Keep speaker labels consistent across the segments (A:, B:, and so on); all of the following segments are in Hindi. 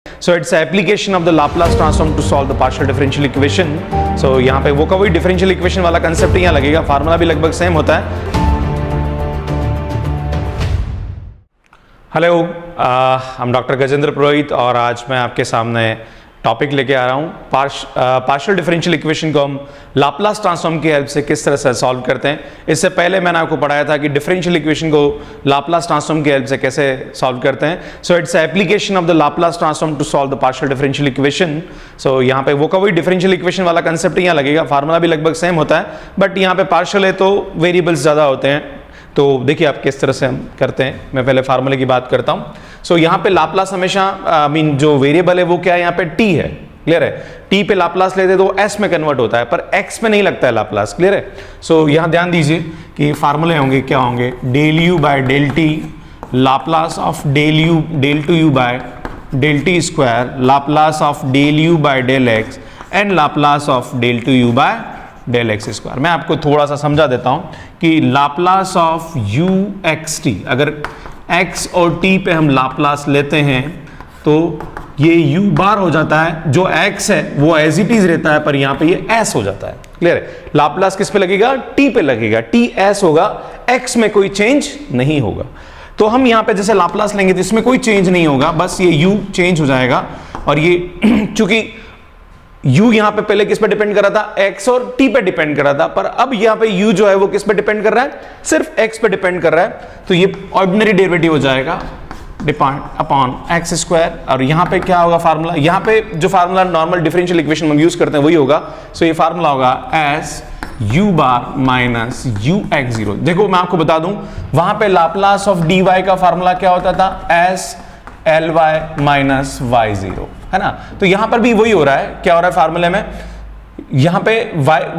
A: So it's an application of the Laplace transform to solve the partial differential equation. So यहाँ पे वो का वही differential equation वाला concept यहाँ लगेगा, फार्मूला भी लगभग सेम होता है. हेलो, I'm डॉक्टर गजेंद्र पुरोहित और आज मैं आपके सामने टॉपिक लेके आ रहा हूँ. पार्शियल डिफरेंशियल इक्वेशन को हम लाप्लास ट्रांसफॉर्म की हेल्प से किस तरह से सॉल्व करते हैं. इससे पहले मैंने आपको पढ़ाया था कि डिफरेंशियल इक्वेशन को लाप्लास ट्रांसफॉर्म की हेल्प से कैसे सॉल्व करते हैं. So it's application of the Laplace transform to solve the partial differential equation. सो यहाँ पे वो का वही डिफरेंशियल इक्वेशन वाला कंसेप्ट यहाँ लगेगा, फार्मूला भी लगभग सेम होता है, बट यहाँ पे पार्शियल है तो वेरिएबल्स ज़्यादा होते हैं. तो देखिए आप किस तरह से हम करते हैं. मैं पहले फार्मूले की बात करता हूं. सो यहाँ पे लाप्लास हमेशा जो वेरिएबल है वो क्या है, यहाँ पे टी है. क्लियर है. टी पे लाप्लास लेते तो एस में कन्वर्ट होता है, पर एक्स में नहीं लगता है लाप्लास. क्लियर है. सो यहाँ ध्यान दीजिए कि फार्मूले होंगे, क्या होंगे, del u by del t Laplace of del two u by del t square Laplace of del u by del x and Laplace of del two u by del x square. मैं आपको थोड़ा सा समझा देता हूं कि Laplace of u x t, अगर एक्स और टी पे हम लाप्लास लेते हैं तो ये यू बार हो जाता है. जो एक्स है वो एज इट इज रहता है, पर यहां पे ये एस हो जाता है. क्लियर है. लाप्लास किस पे लगेगा, टी पे लगेगा. टी एस होगा, एक्स में कोई चेंज नहीं होगा. तो हम यहां पे जैसे लाप्लास लेंगे तो इसमें कोई चेंज नहीं होगा, बस ये यू चेंज हो जाएगा. और ये चूंकि u यहां पे पहले किस पे डिपेंड कर रहा था, x और t पे डिपेंड कर रहा था, पर अब यहां पे u जो है वो किस पे डिपेंड कर रहा है, सिर्फ x पे डिपेंड कर रहा है. तो ये ऑर्डिनरी डेरिवेटिव हो जाएगा डिपेंड अपॉन एक्स स्क्वायर. और यहां पे क्या होगा फार्मूला, यहां पे जो फार्मूला नॉर्मल डिफरेंशियल इक्वेशन में हम यूज करते हैं वही होगा. सो ये फार्मूला होगा s u bar minus you x zero. देखो मैं आपको बता दूं, वहां पे लाप्लास ऑफ dy का फार्मूला क्या होता था, s L y minus y zero, है ना. तो यहां पर भी वही हो रहा है. क्या हो रहा है फार्मूले में, यहां पे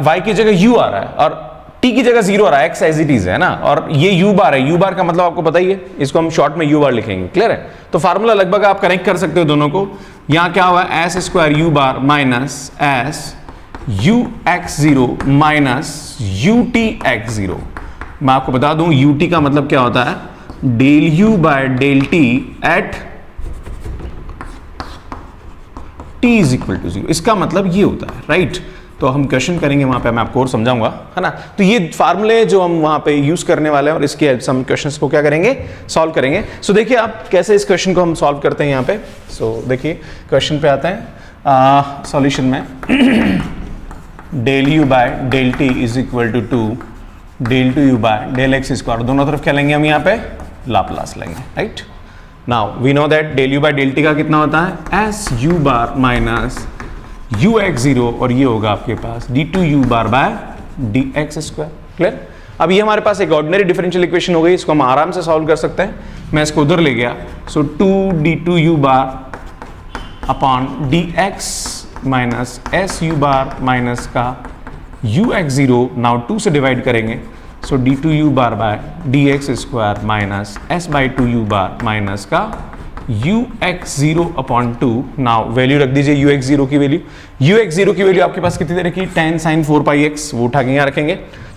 A: y की जगह u आ रहा है और t की जगह जीरो आ रहा है, x एज इट इज है ना. और ये u बार है, u बार का मतलब आपको पता ही है, इसको हम शॉर्ट में u बार लिखेंगे. क्लियर है. तो फार्मूला लगभग आप कनेक्ट कर सकते हो दोनों को. यहां क्या हुआ, S square u bar minus S u x zero minus U T x zero. मैं आपको बता दूं ut का मतलब क्या होता है, del u by del t at t is equal to zero. इसका मतलब ये होता है, राइट. तो हम क्वेश्चन करेंगे वहां पे, मैं आपको और समझाऊंगा, है ना. तो ये फार्मूले जो हम वहां पे यूज करने वाले हैं और इसकी हेल्प से हम क्वेश्चंस को क्या करेंगे, सॉल्व करेंगे. सो देखिए आप कैसे इस क्वेश्चन को हम सॉल्व करते हैं यहाँ पे. सो देखिए क्वेश्चन पे आते हैं. सॉल्यूशन में del u by del t is equal to del two u by del x square. दोनों तरफ क्या लेंगे हम यहाँ पे, लाप्लास लेंगे, right. Now we know that del u by del t का कितना होता है, S you bar minus you x zero, और ये होगा आपके पास D two U bar by D X square. Clear. अब ये हमारे पास एक ऑर्डिनरी डिफरेंशियल इक्वेशन हो गई, इसको हम आराम से सॉल्व कर सकते हैं. मैं इसको उधर ले गया. So two D two U bar upon D X minus S U bar minus का U x zero. Now two से डिवाइड करेंगे, so D two U bar by D X square minus S by two U bar minus का U x zero upon two. Now value रख दीजिए यू एक्स जीरो की वैल्यू. यू एक्स जीरो की वैल्यू आपके पास कितनी तरह की, ten sign four pi x, वो उठा के यहाँ रखेंगे.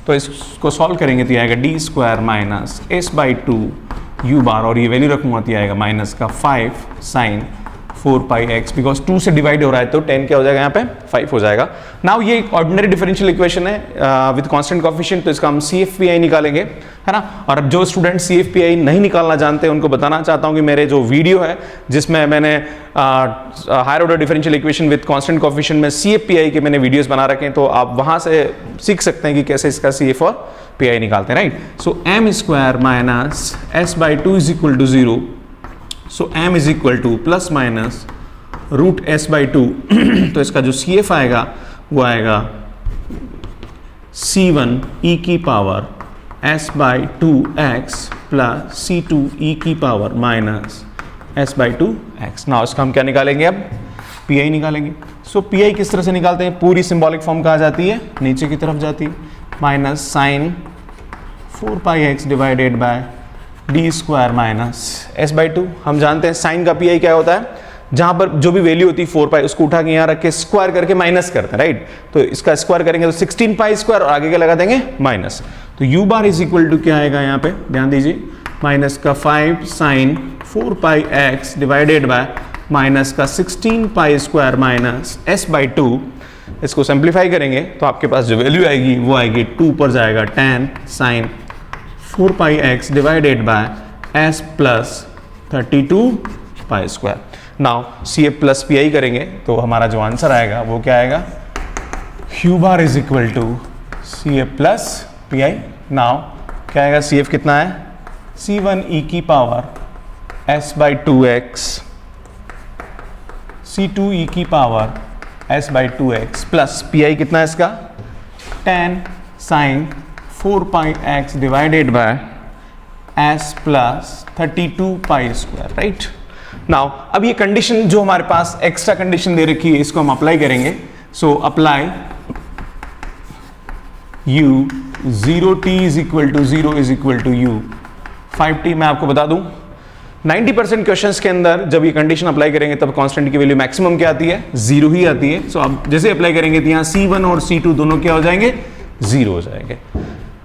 A: तो इसको सॉल्व करेंगे तो आएगा D square minus S by two U bar, और ये वैल्यू रखूंगा तो आएगा माइनस का five sine four pi X, because two से डिवाइड हो रहा है तो 10 क्या हो जाएगा यहाँ पे, 5 हो जाएगा. नाउ ये एक ऑर्डिनरी डिफरेंशियल इक्वेशन है विद कांस्टेंट कोएफिशिएंट, तो इसका हम CFPI निकालेंगे, है ना. और जो स्टूडेंट CFPI नहीं निकालना जानते उनको बताना चाहता हूँ कि मेरे जो वीडियो है जिसमें मैंने higher order differential equation with constant coefficient में CFPI के मैंने वीडियोस बना रखे हैं, तो आप वहां से सीख सकते हैं कि कैसे इसका CF और PI निकालते हैं, right. So m square minus S by two is equal to zero. So m is equal to plus minus root s by two. तो इसका जो CF आएगा वो आएगा C1 e की power s by two x plus C2 e की power minus s by two x. Now इसका हम क्या निकालेंगे, अब PI निकालेंगे. सो PI किस तरह से निकालते हैं, पूरी सिंबॉलिक फॉर्म कहाँ जाती है, नीचे की तरफ जाती है. Minus sign four pi x divided bye D square minus S by to. हम जानते हैं साइन का PI क्या होता है, जहां पर जो भी वैल्यू होती है 4 पाई उसको उठा के यहाँ रख के स्क्वायर करके माइनस करते हैं, राइट. तो इसका स्क्वायर करेंगे तो 16 पाई स्क्वायर और आगे क्या लगा देंगे, माइनस. तो u bar is equal to क्या आएगा यहाँ पे, ध्यान दीजिए, माइनस का 5 sine 4 pi x divided by minus का 16 pi square minus S by 2, इसको सिंप्लीफाई करेंगे तो आपके पास जो वैल्यू आएगी वो आएगी 2 पर जाएगा tan sine 4 pi x divided by s plus 32 pi square. Now C F plus P I करेंगे तो हमारा जो आंसर आएगा वो क्या आएगा, Q bar is equal to C F plus P I. Now क्या आएगा, सी एफ कितना है, C1 e की power s by 2x, C2 e की power s by 2x plus P I कितना है इसका, tan sine 4 pi x divided by s plus 32 pi square, right. Now अब ये कंडीशन जो हमारे पास एक्स्ट्रा कंडीशन दे रखी है इसको हम अप्लाई करेंगे। So apply u 0t is equal to 0 is equal to u 5t। मैं आपको बता दूं 90% क्वेश्चंस के अंदर जब ये कंडीशन अप्लाई करेंगे तब कांस्टेंट की वैल्यू मैक्सिमम क्या आती है, 0 ही आती है। सो अब जैसे अप्लाई करेंगे तो यहाँ C1 और C2 दोनों क्या हो जाएंगे, 0 हो जाएंगे,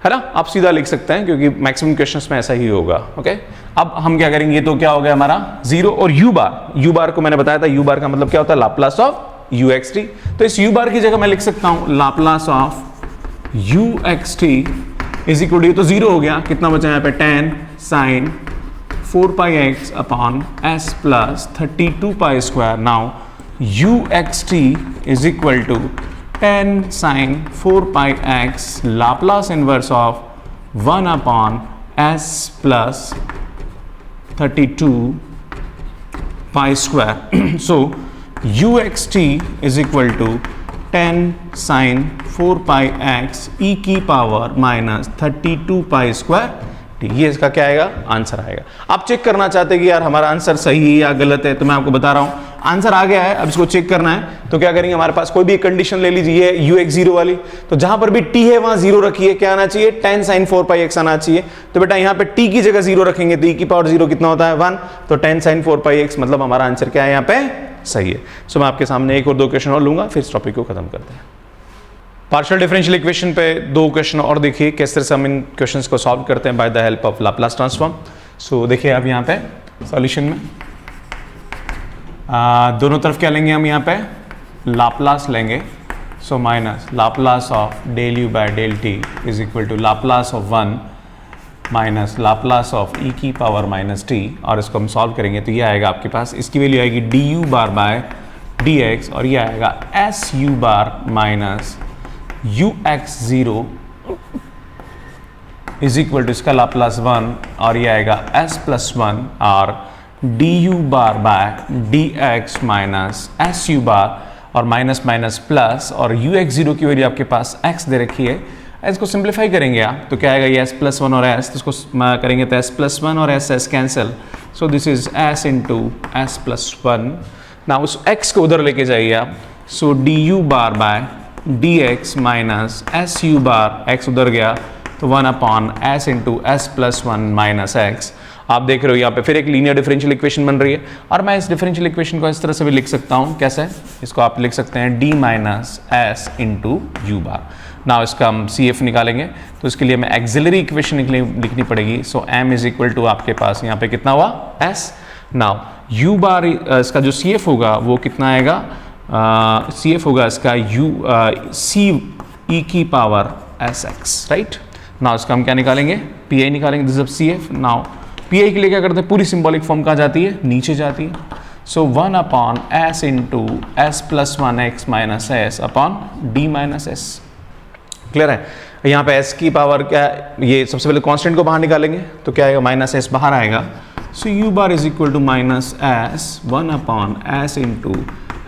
A: है ना। आप सीधा लिख सकते हैं क्योंकि मैक्सिमम क्वेश्चंस में ऐसा ही होगा। ओके, अब हम क्या करेंगे, तो क्या हो गया हमारा 0 और u बार को मैंने बताया था, u बार का मतलब क्या होता है, लाप्लास ऑफ uxt। तो इस u बार की जगह मैं लिख सकता हूं Laplace of uxt is equal to, तो 0 हो गया, कितना बचा यहाँ पे tan sine 4 pi X upon s plus 32 pi square. Now uxt is equal to tan sine 4 pi X Laplace inverse of 1 upon s plus 32 pi square. So uxt is equal to tan sine 4 pi X E की पावर माइनस 32 पाई स्क्वायर। ये इसका क्या आएगा, आंसर आएगा। आप चेक करना चाहते हैं कि यार हमारा आंसर सही है या गलत है, तो मैं आपको बता रहा हूं आंसर आ गया है। अब इसको चेक करना है तो क्या करेंगे, हमारे पास कोई भी एक कंडीशन ले लीजिए ux0 वाली, तो जहां पर भी t है वहां 0 रखिए, क्या आना चाहिए, tan साइन 4 पाई x आना चाहिए। तो बेटा यहाँ पे t की जगह 0 रखेंगे तो e की पावर 0 कितना होता है, 1, तो tan साइन 4 पाई x मतलब हमारा आंसर क्या है यहाँ पे, सही है। सो मैं आपके सामने एक और दो क्वेश्चन और लूंगा, फिर इस टॉपिक को खत्म करते हैं। पार्शियल डिफरेंशियल इक्वेशन पे दो क्वेश्चन और देखिए किस तरह से हम इन क्वेश्चंस को सॉल्व करते हैं by the help of Laplace transform. So देखिए आप यहाँ पे सॉल्यूशन में दोनों तरफ क्या लेंगे, हम यहाँ पे लाप्लास लेंगे। So minus Laplace of del u by del t is equal to Laplace of 1 minus Laplace of e की पावर माइनस टी, और इसको हम सॉल्व करेंगे तो ये आएगा आपके पास, इसकी वैल्यू आएगी d u bar by D x, और ये आएगा s you bar minus ux0 is equal to इसका लाप्लास 1, और ये आएगा s प्लस 1 और du bar by dx minus S U bar, और माइनस माइनस प्लस, और ux0 की वैल्यू आपके पास x दे रखी है। इसको सिंप्लीफाई करेंगे आप तो क्या आएगा, ये s प्लस 1 और s, तो इसको करेंगे तो s प्लस 1 और s cancel, so this is s into s plus 1। ना उस x को उधर लेके जाइए आप, सो du bar by dx minus S U bar, x उधर गया तो 1 upon s into s plus 1 minus x. आप देख रहे हो यहाँ पे फिर एक लीनियर डिफरेंशियल इक्वेशन बन रही है, और मैं इस डिफरेंशियल इक्वेशन को इस तरह से भी लिख सकता हूँ, कैसे, इसको आप लिख सकते हैं d minus s into u bar. ना इसका हम सी एफ निकालेंगे तो इसके लिए हमें एक्सिलरी इक्वेशन लिखनी पड़ेगी। सो m इज इक्वल टू आपके पास यहाँ पे कितना हुआ, s। नाउ यू बार इसका जो सी एफ होगा वो कितना आएगा, सी एफ होगा इसका सी ई की power s x, right. Now इसका हम क्या निकालेंगे, पी आई निकालेंगे, this is C F. Now P I के लिए क्या करते हैं, पूरी सिंबॉलिक फॉर्म कहाँ जाती है, नीचे जाती है। सो 1 upon s into s plus 1 x minus S upon D minus S. Clear है। यहाँ पे s की पावर क्या, ये सबसे पहले कांस्टेंट को बाहर निकालेंगे तो क्या आएगा, माइनस एस बाहर आएगा। So u bar is equal to minus s 1 upon s into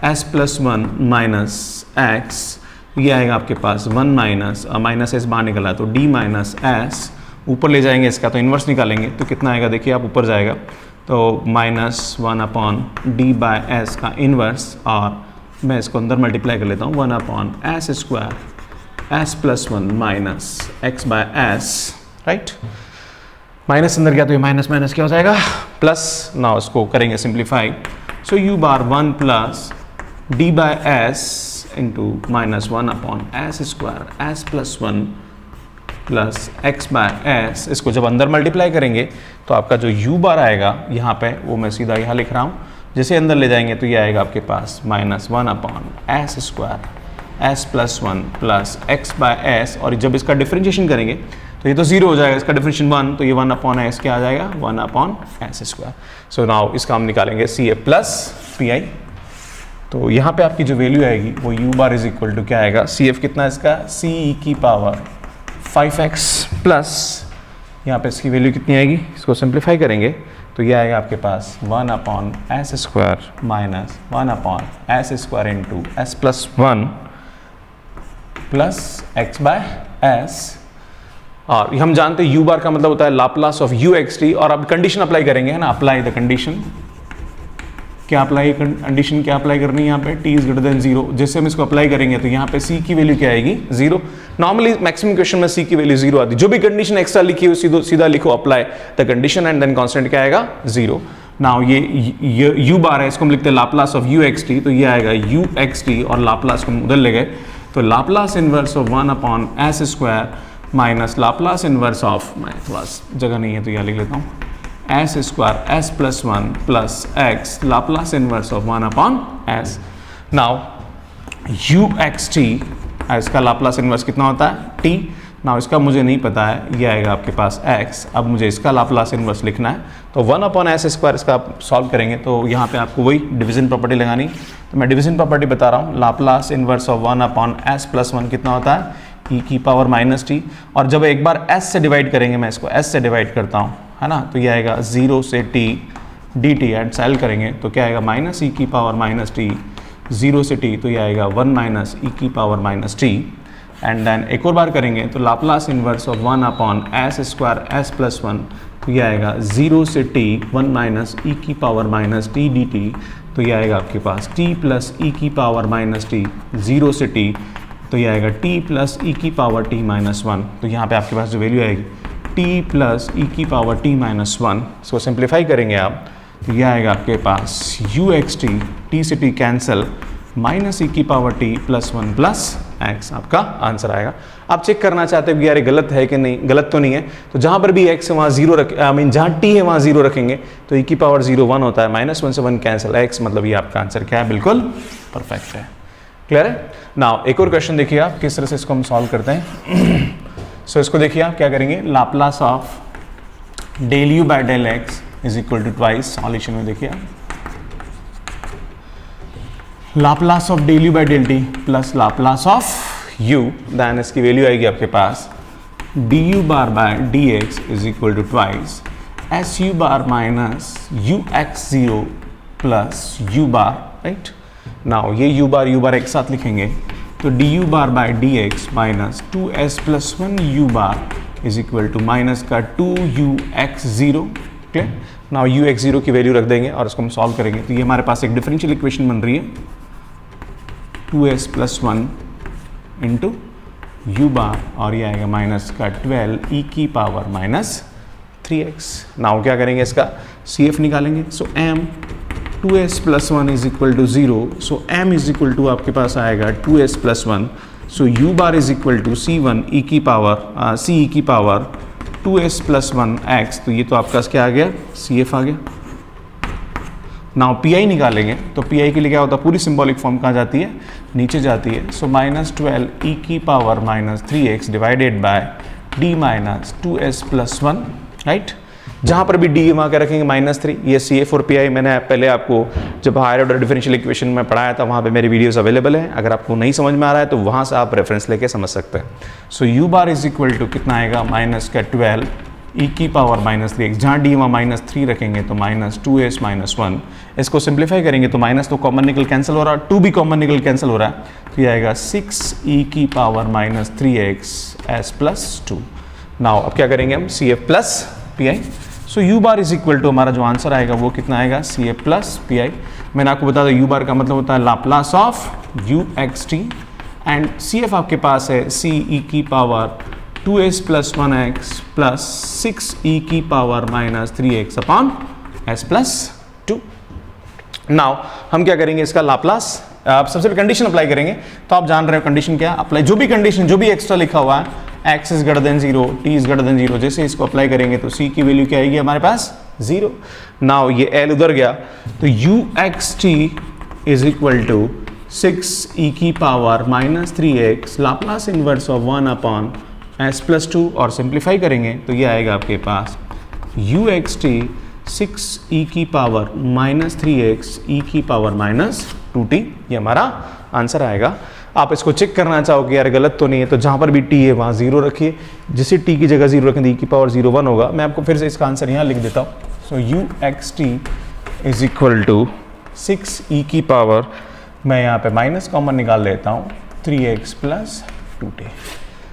A: s plus 1 minus x, ये आएगा आपके पास 1 माइनस माइनस एस बाहर निकला तो d माइनस एस, ऊपर ले जाएंगे इसका तो इन्वर्स निकालेंगे तो कितना आएगा, देखिए आप ऊपर जाएगा तो minus 1 upon D by S का इन्वर्स, और मैं इसको अंदर मल्टीप्लाई कर लेता हूँ 1 upon S square S plus 1 minus x by S, right. Minus अंदर गया तो ये माइनस माइनस क्या हो जाएगा, प्लस। ना उसको करेंगे simplify, so u bar 1 plus D by S into minus 1 upon S square S plus 1 plus x by S. इसको जब अंदर मल्टीप्लाई करेंगे तो आपका जो u बार आएगा यहाँ पे, वो मैं सीधा यहाँ लिख रहा हूँ, जैसे अंदर ले जाएंगे तो ये आएगा आपके पास -1/s² s+1 plus x by S, और जब इसका डिफरेंशिएशन करेंगे तो ये तो 0 हो जाएगा, इसका डिफरेंशिएशन 1, तो ये 1/s क्या आ जाएगा 1/s²। सो नाउ इसका हम निकालेंगे CF प्लस PI। तो यहाँ पे आपकी जो वैल्यू आएगी वो u bar is equal to क्या आएगा, CF कितना है इसका CE⁵x प्लस यहाँ पे इसकी वैल्यू कितनी आएगी, इसको सिंप्लीफाई करेंगे तो ये आएगा आपके पास 1/s² minus 1/s² into s+1 plus x by S. और हम जानते हैं u बार का मतलब होता है लाप्लास ऑफ uxt, और अब कंडीशन अप्लाई करेंगे है ना, अप्लाई द कंडीशन। क्या अप्लाई कंडीशन क्या अप्लाई करनी है यहाँ पे, t इज ग्रेटर देन 0। जैसे हम इसको अप्लाई करेंगे तो यहाँ पे c की वैल्यू क्या आएगी 0। नॉर्मली मैक्सिमम क्वेश्चन में c की वैल्यू 0 आती है, जो भी कंडीशन एक्स्ट्रा लिखी हो सीधा लिखो apply the condition and then constant क्या आएगा 0। नाउ ये u बार है, इसको हम लिखते हैं लाप्लास ऑफ uxt, तो ये आएगा uxt और लाप्लास को उधर ले गए तो Laplace inverse of 1/s² minus Laplace inverse of, मैं थोड़ा जगह नहीं है तो यहाँ लिख लेता हूँ, s² s+1 plus x Laplace inverse of 1/s। Now uxt इसका लाप्लास इनवर्स कितना होता है t। नाउ इसका मुझे नहीं पता है, ये आएगा आपके पास x। अब मुझे इसका लाप्लास इनवर्स लिखना है तो 1/s² इसका आप सॉल्व करेंगे तो यहाँ पे आपको वही डिवीजन प्रॉपर्टी लगानी। तो मैं डिवीजन प्रॉपर्टी बता रहा हूँ, लाप्लास इनवर्स ऑफ 1/s+1 कितना होता है e⁻t, और जब एक बार s से डिवाइड करेंगे, मैं इसको s से डिवाइड करता हूँ है ना, तो ये आएगा 0 से t dt एड साइल करेंगे तो क्या आएगा -e⁻t 0 से t, तो ये आएगा 1 e⁻t। एंड देन एक और बार करेंगे तो Laplace inverse of 1/s² s+1, तो ये आएगा 0 से t 1 e⁻t dt, तो ये आएगा आपके पास t प्लस e⁻t 0 से t, तो ये आएगा t प्लस e⁻t-1। तो यहाँ पे आपके पास जो वैल्यू आएगी t प्लस e⁻t-1, इसको सिंप्लीफाई करेंगे आप तो ये आएगा आपके पास uxt, t से t cancel, -e⁻t+1 plus x, आपका आंसर आएगा। आप चेक करना चाहते हैं कि यार ये गलत है कि नहीं, गलत तो नहीं है, तो जहाँ पर भी x है वहाँ 0 रख, जहाँ t है वहाँ 0 रखेंगे तो e⁻0 1 होता है, -1 से 1 कैंसिल x, मतलब ये आपका आंसर क्या है, बिल्कुल परफेक्ट है। क्लियर है। नाउ एक और क्वेश्चन देखिए आप किस तरह से इसको हम सॉल्व करते हैं। सो इसको देखिए आप क्या करेंगे, Laplace of del u by del x is equal to twice, solution में देखिए आप Laplace of del u by del t plus Laplace of u, then इसकी वैल्यू आएगी आपके पास du bar by dx is equal to twice su bar minus ux0 plus u bar, right. Now ये u बार एक साथ लिखेंगे तो du bar by dx minus 2s+1 u bar is equal to minus का 2ux0। क्लियर। नाउ ux0 की वैल्यू रख देंगे और इसको हम सॉल्व करेंगे तो ये हमारे पास एक डिफरेंशियल इक्वेशन बन रही है 2s+1 इंटू u बार, और ये आएगा माइनस का 12 e⁻−3x। नाउ क्या करेंगे, इसका CF निकालेंगे। So m 2s+1 is equal to 0, so m is equal to आपके पास आएगा 2s+1, so u bar is equal to c1 2s+1x, तो ये तो आपका क्या आ गया, CF आ गया। नाउ PI निकालेंगे तो PI के लिए क्या होता है, पूरी सिंबॉलिक फॉर्म कहाँ जाती है, नीचे जाती है। सो -12 e⁻−3x divided by d minus 2s+1, right. जहाँ पर भी d वहाँ क्या रखेंगे -3। ये CF और PI मैंने पहले आपको जब हायर ऑर्डर डिफरेंशियल इक्वेशन में पढ़ाया था, वहाँ पे मेरी वीडियोस अवेलेबल है, अगर आपको नहीं समझ में आ रहा है तो वहाँ से आप रेफरेंस लेके समझ सकते हैं। So u bar is equal to कितना आएगा, -12 e⁻−3x, जहाँ d वहाँ -3 रखेंगे तो -2s-1, इसको सिंप्लीफाई करेंगे तो माइनस तो कॉमन निकल कैंसिल हो रहा है, 2 भी कॉमन निकल कैंसिल हो रहा है, तो ये आएगा 6 e⁻−3x s+2। नाउ अब क्या करेंगे हम, CF plus PI। So u bar is equal to हमारा जो आंसर आएगा वो कितना आएगा, CF प्लस PI। मैंने आपको बता दिया u बार का मतलब होता है Laplace of uxt, and CF आपके पास है ce⁻2s+1x plus 6 e⁻−3x upon s+2। Now हम क्या करेंगे, इसका लाप्लास, आप सबसे पहले कंडीशन अप्लाई करेंगे। तो आप जान रहे हो कंडीशन क्या अप्लाई, जो भी कंडीशन जो भी एक्स्ट्रा लिखा हुआ है x is greater than 0, t is greater than 0, जैसे इसको अप्लाई करेंगे तो c की वैल्यू क्या आएगी हमारे पास 0। नाउ ये l उधर गया तो uxt is equal to 6e की power minus 3x Laplace inverse of 1 upon s plus 2 और सिंप्लीफाई करेंगे तो ये आएगा आपके पास uxt 6e की पावर माइनस 3x e की पावर माइनस 2t, ये हमारा आंसर आएगा। आप इसको चेक करना चाहोगे यार गलत तो नहीं है, तो जहाँ पर भी t है वहाँ 0 रखिए, जिसे t की जगह 0 रखें तो e की पावर 0 1 होगा। मैं आपको फिर से इसका आंसर यहाँ लिख देता हूँ। So uxt is equal to 6e की पावर, मैं यहाँ पे माइनस कॉमन निकाल लेता हूँ, 3x plus 2t।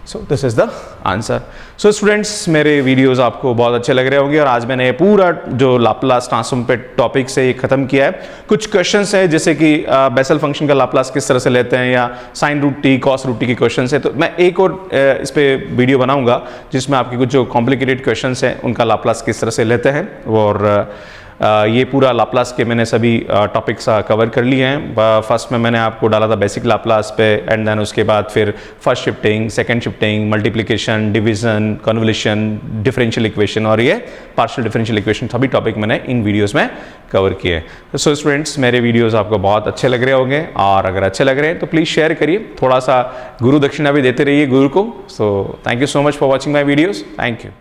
A: So this is the answer. So students, मेरे वीडियोस आपको बहुत अच्छे लग रहे होंगे और आज मैंने पूरा जो लाप्लास ट्रांसफॉर्म पे टॉपिक से ये खत्म किया है। कुछ क्वेश्चंस है जैसे कि बेसल फंक्शन का लाप्लास किस तरह से लेते हैं या sine root t cos root t के क्वेश्चंस है, तो मैं एक और इस पे वीडियो बनाऊंगा जिसमें आपके कुछ जो कॉम्प्लिकेटेड क्वेश्चंस हैं उनका लाप्लास किस तरह से लेते हैं। और ये पूरा लाप्लास के मैंने सभी टॉपिक्स कवर कर लिए हैं। फर्स्ट में मैंने आपको डाला था बेसिक लाप्लास पे, एंड देन उसके बाद फिर first shifting, second shifting, multiplication, division, convolution, differential equation और ये पार्शियल डिफरेंशियल इक्वेशन, सभी टॉपिक मैंने इन वीडियोस में कवर किए। सो स्टूडेंट्स, मेरे वीडियोस आपको बहुत अच्छे लग रहे होंगे और अगर अच्छे लग रहे हैं तो प्लीज़ शेयर करिए, थोड़ा सा गुरु दक्षिणा भी देते रहिए गुरु को। So thank you so much for watching my videos. Thank you.